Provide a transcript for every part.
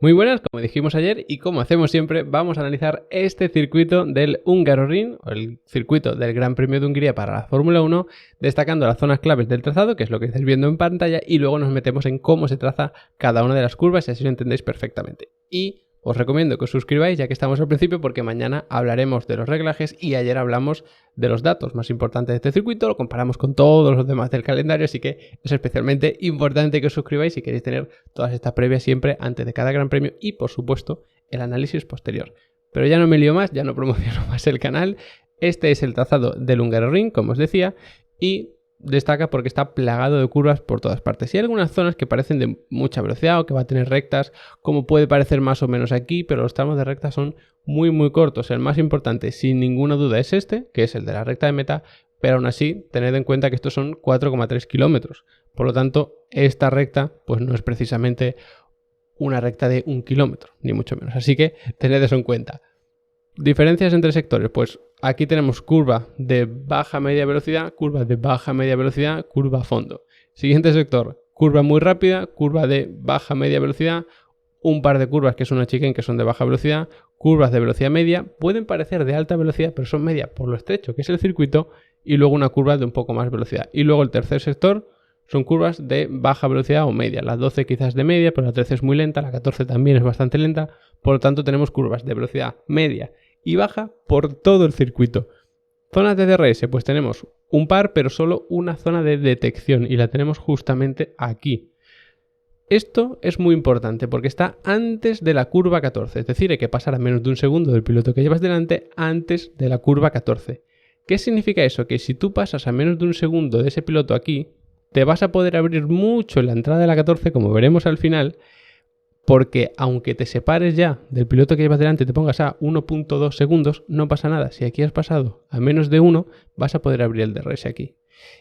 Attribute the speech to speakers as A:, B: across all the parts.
A: Muy buenas, como dijimos ayer y como hacemos siempre, vamos a analizar este circuito del Hungaroring, o el circuito del Gran Premio de Hungría para la Fórmula 1, destacando las zonas claves del trazado, que es lo que estáis viendo en pantalla, y luego nos metemos en cómo se traza cada una de las curvas y así lo entendéis perfectamente. Y os recomiendo que os suscribáis ya que estamos al principio porque mañana hablaremos de los reglajes y ayer hablamos de los datos más importantes de este circuito, lo comparamos con todos los demás del calendario, así que es especialmente importante que os suscribáis si queréis tener todas estas previas siempre antes de cada gran premio y por supuesto el análisis posterior. Pero ya no me lío más, ya no promociono más el canal. Este es el trazado del Hungaroring, como os decía, y destaca porque está plagado de curvas por todas partes. Y hay algunas zonas que parecen de mucha velocidad o que va a tener rectas, como puede parecer más o menos aquí, pero los tramos de recta son muy cortos. El más importante, sin ninguna duda, es este, que es el de la recta de meta, pero aún así, tened en cuenta que estos son 4,3 kilómetros. Por lo tanto, esta recta pues no es precisamente una recta de 1 kilómetro, ni mucho menos. Así que tened eso en cuenta. Diferencias entre sectores, pues aquí tenemos curva de baja-media velocidad, curva de baja-media velocidad, curva a fondo. Siguiente sector, curva muy rápida, curva de baja-media velocidad, un par de curvas que son una chicane que son de baja velocidad, curvas de velocidad media, pueden parecer de alta velocidad pero son media por lo estrecho que es el circuito y luego una curva de un poco más velocidad. Y luego el tercer sector son curvas de baja velocidad o media, la 12 quizás de media, pero la 13 es muy lenta, la 14 también es bastante lenta, por lo tanto tenemos curvas de velocidad media y baja por todo el circuito. Zonas de DRS, pues tenemos un par, pero solo una zona de detección y la tenemos justamente aquí. Esto es muy importante porque está antes de la curva 14, es decir, hay que pasar a menos de un segundo del piloto que llevas delante antes de la curva 14. ¿Qué significa eso? Que si tú pasas a menos de un segundo de ese piloto aquí, te vas a poder abrir mucho en la entrada de la 14, como veremos al final, porque aunque te separes ya del piloto que llevas delante y te pongas a 1.2 segundos, no pasa nada. Si aquí has pasado a menos de 1, vas a poder abrir el DRS aquí.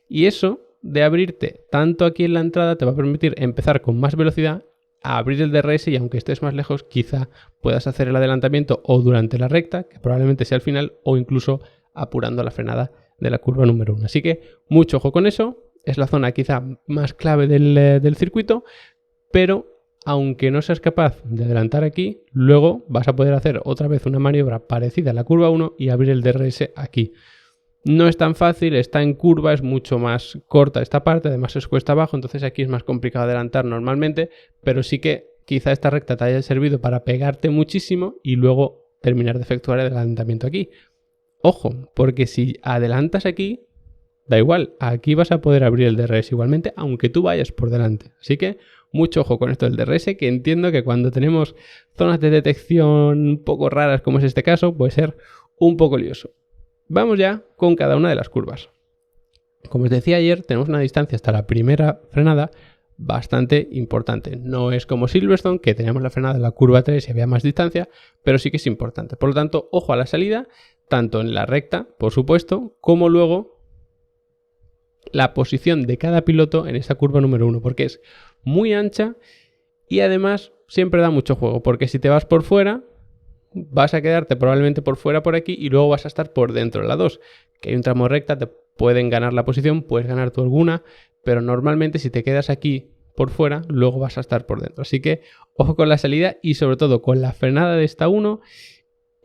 A: Y eso de abrirte tanto aquí en la entrada te va a permitir empezar con más velocidad a abrir el DRS y aunque estés más lejos, quizá puedas hacer el adelantamiento o durante la recta, que probablemente sea al final, o incluso apurando la frenada de la curva número 1. Así que mucho ojo con eso. Es la zona quizá más clave del circuito, pero aunque no seas capaz de adelantar aquí, luego vas a poder hacer otra vez una maniobra parecida a la curva 1 y abrir el DRS aquí. No es tan fácil, está en curva, es mucho más corta esta parte, además es cuesta abajo, entonces aquí es más complicado adelantar normalmente, pero sí que quizá esta recta te haya servido para pegarte muchísimo y luego terminar de efectuar el adelantamiento aquí. Ojo, porque si adelantas aquí, da igual, aquí vas a poder abrir el DRS igualmente, aunque tú vayas por delante. Así que mucho ojo con esto del DRS, que entiendo que cuando tenemos zonas de detección un poco raras, como es este caso, puede ser un poco lioso. Vamos ya con cada una de las curvas. Como os decía ayer, tenemos una distancia hasta la primera frenada bastante importante. No es como Silverstone, que teníamos la frenada en la curva 3 y había más distancia, pero sí que es importante. Por lo tanto, ojo a la salida, tanto en la recta, por supuesto, como luego la posición de cada piloto en esta curva número 1, porque es muy ancha y además siempre da mucho juego, porque si te vas por fuera, vas a quedarte probablemente por fuera por aquí y luego vas a estar por dentro en la 2, que hay un tramo recta, te pueden ganar la posición, puedes ganar tú alguna, pero normalmente si te quedas aquí por fuera, luego vas a estar por dentro. Así que ojo con la salida y sobre todo con la frenada de esta 1,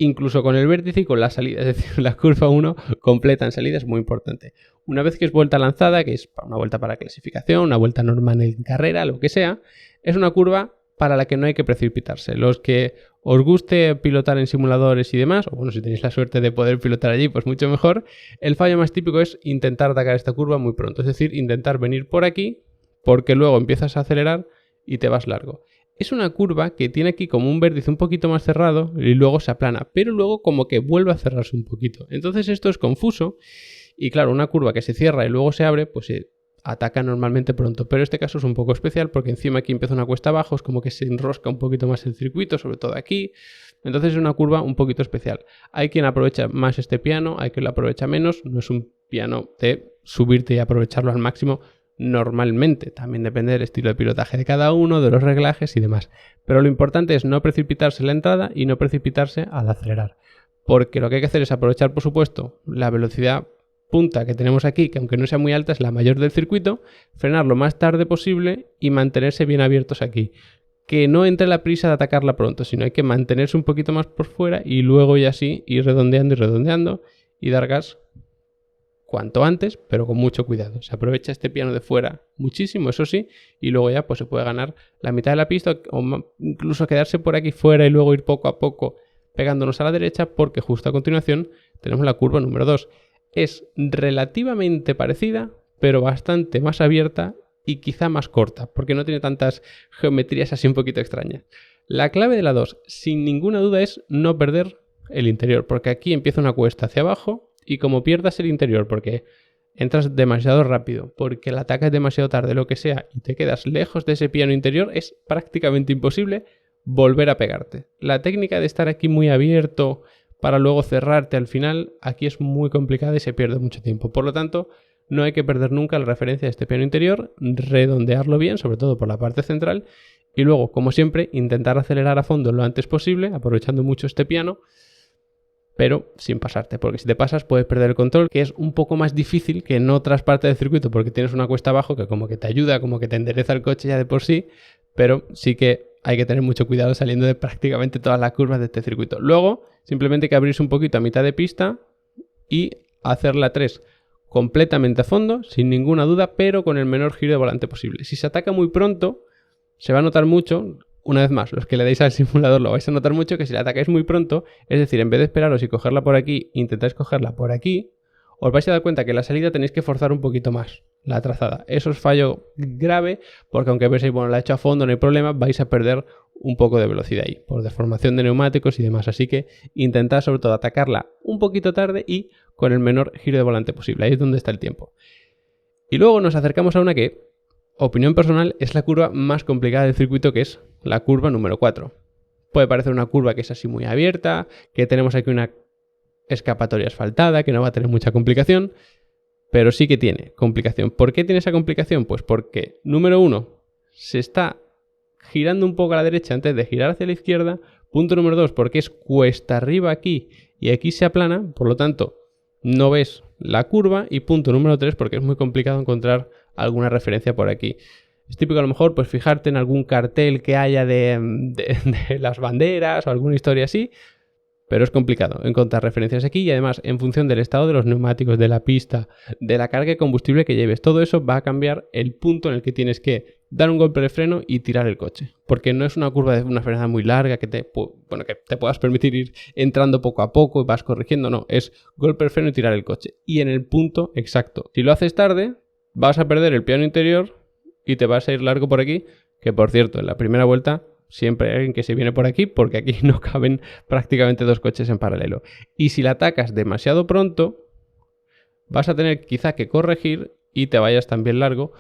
A: incluso con el vértice y con la salida, es decir, la curva 1 completa en salida es muy importante. Una vez que es vuelta lanzada, que es una vuelta para clasificación, una vuelta normal en carrera, lo que sea, es una curva para la que no hay que precipitarse. Los que os guste pilotar en simuladores y demás, o bueno, si tenéis la suerte de poder pilotar allí, pues mucho mejor, el fallo más típico es intentar atacar esta curva muy pronto, es decir, intentar venir por aquí, porque luego empiezas a acelerar y te vas largo. Es una curva que tiene aquí como un vértice un poquito más cerrado y luego se aplana, pero luego como que vuelve a cerrarse un poquito. Entonces esto es confuso y claro, una curva que se cierra y luego se abre, pues se ataca normalmente pronto. Pero este caso es un poco especial porque encima aquí empieza una cuesta abajo, es como que se enrosca un poquito más el circuito, sobre todo aquí. Entonces es una curva un poquito especial. Hay quien aprovecha más este piano, hay quien lo aprovecha menos. No es un piano de subirte y aprovecharlo al máximo. Normalmente, también depende del estilo de pilotaje de cada uno, de los reglajes y demás. Pero lo importante es no precipitarse en la entrada y no precipitarse al acelerar. Porque lo que hay que hacer es aprovechar, por supuesto, la velocidad punta que tenemos aquí, que aunque no sea muy alta, es la mayor del circuito, frenar lo más tarde posible y mantenerse bien abiertos aquí. que no entre la prisa de atacarla pronto, sino hay que mantenerse un poquito más por fuera y luego ya así ir redondeando y redondeando y dar gas cuanto antes, pero con mucho cuidado. Se aprovecha este piano de fuera muchísimo, eso sí, y luego ya pues se puede ganar la mitad de la pista o incluso quedarse por aquí fuera y luego ir poco a poco pegándonos a la derecha, porque justo a continuación tenemos la curva número 2. Es relativamente parecida, pero bastante más abierta y quizá más corta, porque no tiene tantas geometrías así un poquito extrañas. La clave de la 2, sin ninguna duda, es no perder el interior, porque aquí empieza una cuesta hacia abajo y como pierdas el interior porque entras demasiado rápido, porque la atacas demasiado tarde, lo que sea, y te quedas lejos de ese piano interior, es prácticamente imposible volver a pegarte. La técnica de estar aquí muy abierto para luego cerrarte al final, aquí es muy complicada y se pierde mucho tiempo. Por lo tanto, no hay que perder nunca la referencia de este piano interior, redondearlo bien, sobre todo por la parte central, y luego, como siempre, intentar acelerar a fondo lo antes posible, aprovechando mucho este piano, pero sin pasarte, porque si te pasas puedes perder el control, que es un poco más difícil que en otras partes del circuito, porque tienes una cuesta abajo que como que te ayuda, como que te endereza el coche ya de por sí, pero sí que hay que tener mucho cuidado saliendo de prácticamente todas las curvas de este circuito. Luego, simplemente hay que abrirse un poquito a mitad de pista y hacer la 3 completamente a fondo, sin ninguna duda, pero con el menor giro de volante posible. Si se ataca muy pronto, se va a notar mucho. Una vez más, los que le deis al simulador lo vais a notar mucho, que si la atacáis muy pronto, es decir, en vez de esperaros y cogerla por aquí, intentáis cogerla por aquí, os vais a dar cuenta que en la salida tenéis que forzar un poquito más la trazada. Eso es fallo grave, porque aunque penséis, bueno, la he hecho a fondo, no hay problema, vais a perder un poco de velocidad ahí, por deformación de neumáticos y demás. Así que intentad sobre todo atacarla un poquito tarde y con el menor giro de volante posible. Ahí es donde está el tiempo. Y luego nos acercamos a una que, opinión personal, es la curva más complicada del circuito, que es la curva número 4. Puede parecer una curva que es así muy abierta, que tenemos aquí una escapatoria asfaltada, que no va a tener mucha complicación, pero sí que tiene complicación. ¿Por qué tiene esa complicación? Pues porque, número 1, se está girando un poco a la derecha antes de girar hacia la izquierda. Punto número 2, porque es cuesta arriba aquí y aquí se aplana, por lo tanto no ves la curva. Y punto número 3, porque es muy complicado encontrar alguna referencia por aquí. Es típico a lo mejor pues fijarte en algún cartel que haya de las banderas o alguna historia así, pero es complicado encontrar referencias aquí y además en función del estado de los neumáticos, de la pista, de la carga de combustible que lleves, todo eso va a cambiar el punto en el que tienes que dar un golpe de freno y tirar el coche, porque no es una curva de una frenada muy larga que te puedas permitir ir entrando poco a poco y vas corrigiendo, no, es golpe de freno y tirar el coche y en el punto exacto. Si lo haces tarde, vas a perder el piano interior y te vas a ir largo por aquí, que por cierto, en la primera vuelta siempre hay alguien que se viene por aquí porque aquí no caben prácticamente dos coches en paralelo. Y si la atacas demasiado pronto, vas a tener quizá que corregir y te vayas también largo,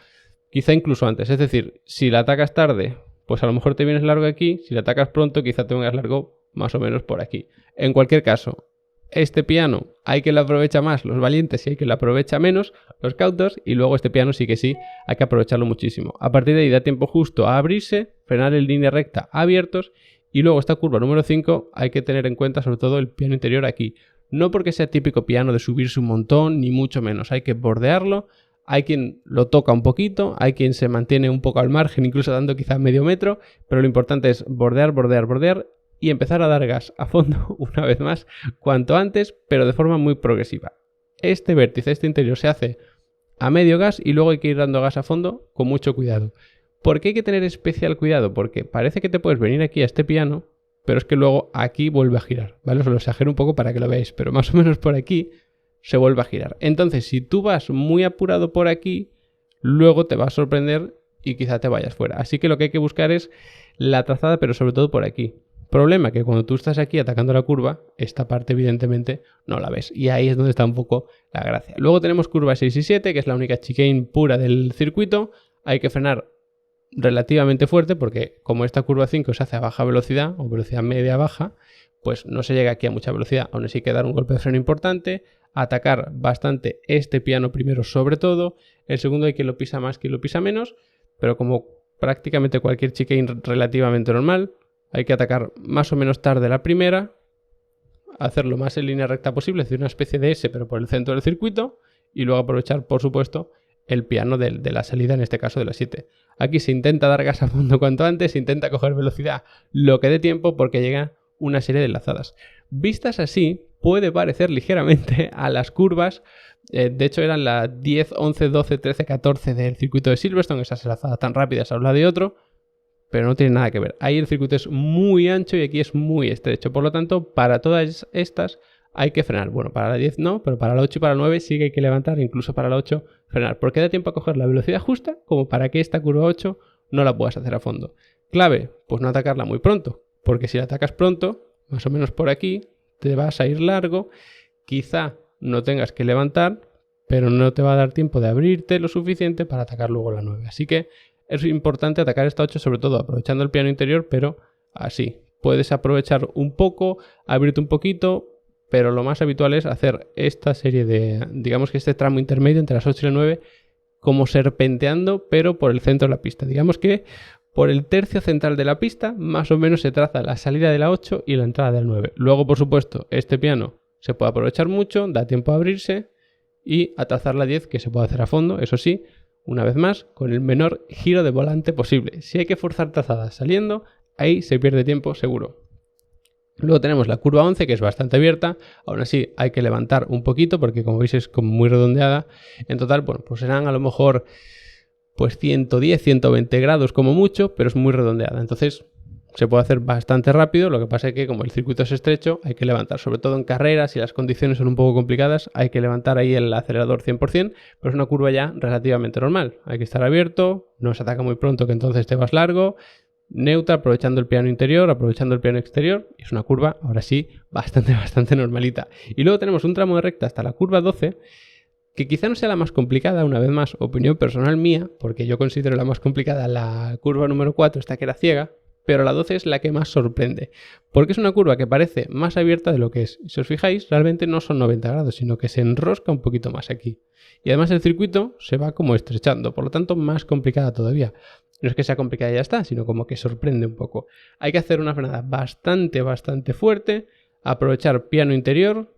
A: quizá incluso antes. Es decir, si la atacas tarde, pues a lo mejor te vienes largo aquí, si la atacas pronto, quizá te vengas largo más o menos por aquí. En cualquier caso, este piano hay que lo aprovecha más los valientes y hay que lo aprovecha menos los cautos, y luego este piano sí que sí hay que aprovecharlo muchísimo. A partir de ahí da tiempo justo a abrirse, frenar en línea recta abiertos, y luego esta curva número 5 hay que tener en cuenta sobre todo el piano interior aquí. No porque sea típico piano de subirse un montón, ni mucho menos, hay que bordearlo. Hay quien lo toca un poquito, hay quien se mantiene un poco al margen, incluso dando quizá medio metro, pero lo importante es bordear, bordear, bordear y empezar a dar gas a fondo una vez más cuanto antes, pero de forma muy progresiva. Este vértice, este interior se hace a medio gas y luego hay que ir dando gas a fondo con mucho cuidado. ¿Por qué hay que tener especial cuidado? Porque parece que te puedes venir aquí a este piano, pero es que luego aquí vuelve a girar, ¿vale? Os lo exagero un poco para que lo veáis, pero más o menos por aquí se vuelve a girar. Entonces, si tú vas muy apurado por aquí, luego te va a sorprender y quizá te vayas fuera. Así que lo que hay que buscar es la trazada, pero sobre todo por aquí. Problema que cuando tú estás aquí atacando la curva, esta parte evidentemente no la ves. Y ahí es donde está un poco la gracia. Luego tenemos curva 6 y 7, que es la única chicane pura del circuito. Hay que frenar relativamente fuerte porque como esta curva 5 se hace a baja velocidad o velocidad media baja, pues no se llega aquí a mucha velocidad. Aún así hay que dar un golpe de freno importante, atacar bastante este piano primero sobre todo. El segundo hay quien lo pisa más, quien lo pisa menos, pero como prácticamente cualquier chicane relativamente normal, hay que atacar más o menos tarde la primera, hacerlo más en línea recta posible, es decir, una especie de S pero por el centro del circuito, y luego aprovechar, por supuesto, el piano de la salida, en este caso de la 7. Aquí se intenta dar gas a fondo cuanto antes, se intenta coger velocidad lo que dé tiempo porque llega una serie de enlazadas. Vistas así, puede parecer ligeramente a las curvas, de hecho eran las 10, 11, 12, 13, 14 del circuito de Silverstone, esas enlazadas tan rápidas a un lado y otro, pero no tiene nada que ver. Ahí el circuito es muy ancho y aquí es muy estrecho, por lo tanto, para todas estas hay que frenar. Bueno, para la 10 no, pero para la 8 y para la 9 sí que hay que levantar, incluso para la 8 frenar, porque da tiempo a coger la velocidad justa como para que esta curva 8 no la puedas hacer a fondo. Clave, pues no atacarla muy pronto, porque si la atacas pronto, más o menos por aquí, te vas a ir largo, quizá no tengas que levantar, pero no te va a dar tiempo de abrirte lo suficiente para atacar luego la 9. Así que es importante atacar esta 8, sobre todo aprovechando el piano interior, pero así. Puedes aprovechar un poco, abrirte un poquito, pero lo más habitual es hacer esta serie de, digamos que este tramo intermedio entre las 8 y la 9, como serpenteando, pero por el centro de la pista. Digamos que por el tercio central de la pista, más o menos se traza la salida de la 8 y la entrada del 9. Luego, por supuesto, este piano se puede aprovechar mucho, da tiempo a abrirse y a trazar la 10, que se puede hacer a fondo, eso sí, una vez más, con el menor giro de volante posible. Si hay que forzar trazadas saliendo, ahí se pierde tiempo seguro. Luego tenemos la curva 11, que es bastante abierta, aún así hay que levantar un poquito porque como veis es como muy redondeada. En total, bueno, pues serán a lo mejor pues 110, 120 grados como mucho, pero es muy redondeada. Entonces se puede hacer bastante rápido, lo que pasa es que como el circuito es estrecho hay que levantar, sobre todo en carreras, si las condiciones son un poco complicadas, hay que levantar ahí el acelerador 100%, pero es una curva ya relativamente normal. Hay que estar abierto, no se ataca muy pronto que entonces te vas largo, neutra, aprovechando el piano interior, aprovechando el piano exterior, y es una curva, ahora sí, bastante normalita. Y luego tenemos un tramo de recta hasta la curva 12, que quizá no sea la más complicada, una vez más, opinión personal mía, porque yo considero la más complicada la curva número 4, esta que era ciega, pero la 12 es la que más sorprende, porque es una curva que parece más abierta de lo que es. Si os fijáis, realmente no son 90 grados, sino que se enrosca un poquito más aquí. Y además el circuito se va como estrechando, por lo tanto más complicada todavía. No es que sea complicada y ya está, sino como que sorprende un poco. Hay que hacer una frenada bastante fuerte, aprovechar piano interior,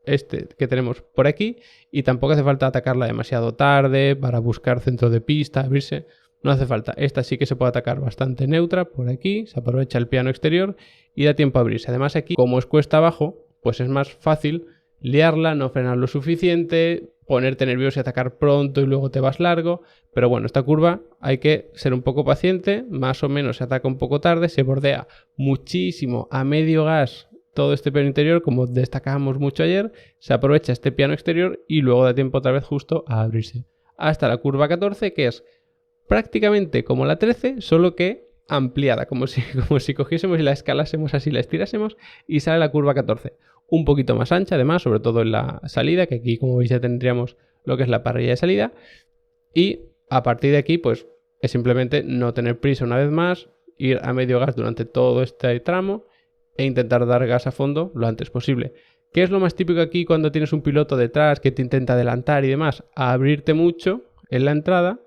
A: este que tenemos por aquí, y tampoco hace falta atacarla demasiado tarde para buscar centro de pista, abrirse. No hace falta. Esta sí que se puede atacar bastante neutra por aquí, se aprovecha el piano exterior y da tiempo a abrirse. Además aquí, como es cuesta abajo, pues es más fácil liarla, no frenar lo suficiente, ponerte nervioso y atacar pronto y luego te vas largo. Pero bueno, esta curva hay que ser un poco paciente, más o menos se ataca un poco tarde, se bordea muchísimo a medio gas todo este piano interior, como destacábamos mucho ayer, se aprovecha este piano exterior y luego da tiempo otra vez justo a abrirse. Hasta la curva 14, que es prácticamente como la 13, solo que ampliada, como si cogiésemos y la escalásemos así, la estirásemos y sale la curva 14. Un poquito más ancha, además, sobre todo en la salida, que aquí, como veis, ya tendríamos lo que es la parrilla de salida. Y a partir de aquí, pues, es simplemente no tener prisa una vez más, ir a medio gas durante todo este tramo e intentar dar gas a fondo lo antes posible. ¿Qué es lo más típico aquí cuando tienes un piloto detrás que te intenta adelantar y demás? A abrirte mucho en la entrada,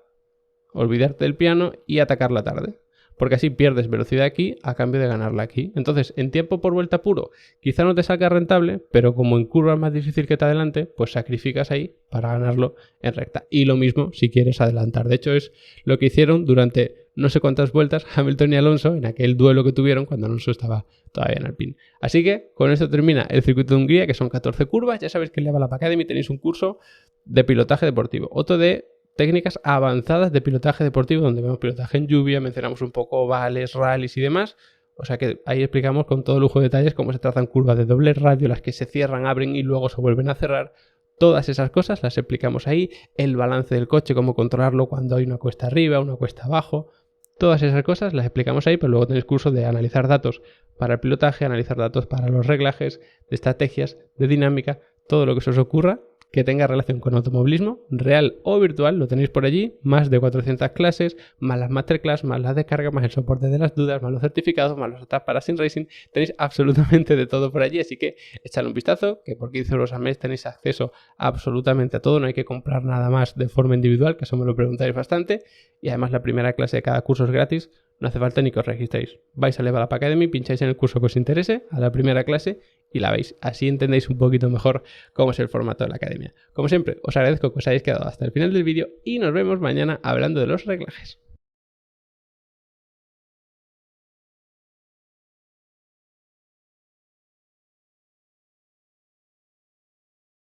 A: olvidarte del piano y atacarla tarde, porque así pierdes velocidad aquí a cambio de ganarla aquí. Entonces, en tiempo por vuelta puro, quizá no te salga rentable, pero como en curva es más difícil que te adelante, pues sacrificas ahí para ganarlo en recta. Y lo mismo si quieres adelantar. De hecho, es lo que hicieron durante no sé cuántas vueltas Hamilton y Alonso en aquel duelo que tuvieron cuando Alonso estaba todavía en Alpine. Así que con esto termina el circuito de Hungría, que son 14 curvas. Ya sabéis que en Level Up Academy tenéis un curso de pilotaje deportivo, otro de técnicas avanzadas de pilotaje deportivo, donde vemos pilotaje en lluvia, mencionamos un poco ovales, rallies y demás. O sea que ahí explicamos con todo lujo de detalles cómo se trazan curvas de doble radio, las que se cierran, abren y luego se vuelven a cerrar. Todas esas cosas las explicamos ahí, el balance del coche, cómo controlarlo cuando hay una cuesta arriba, una cuesta abajo. Todas esas cosas las explicamos ahí, pero luego tenéis curso de analizar datos para el pilotaje, analizar datos para los reglajes, de estrategias, de dinámica, todo lo que se os ocurra que tenga relación con automovilismo, real o virtual, lo tenéis por allí, más de 400 clases, más las masterclass, más las descargas, más el soporte de las dudas, más los certificados, más los atrás para Sim Racing, tenéis absolutamente de todo por allí, así que echadle un vistazo, que por 15 euros al mes tenéis acceso absolutamente a todo, no hay que comprar nada más de forma individual, que eso me lo preguntáis bastante, y además la primera clase de cada curso es gratis, no hace falta ni que os registréis. Vais a Level Up Academy, pincháis en el curso que os interese, a la primera clase, y la veis. Así entendéis un poquito mejor cómo es el formato de la academia. Como siempre, os agradezco que os hayáis quedado hasta el final del vídeo y nos vemos mañana hablando de los reglajes.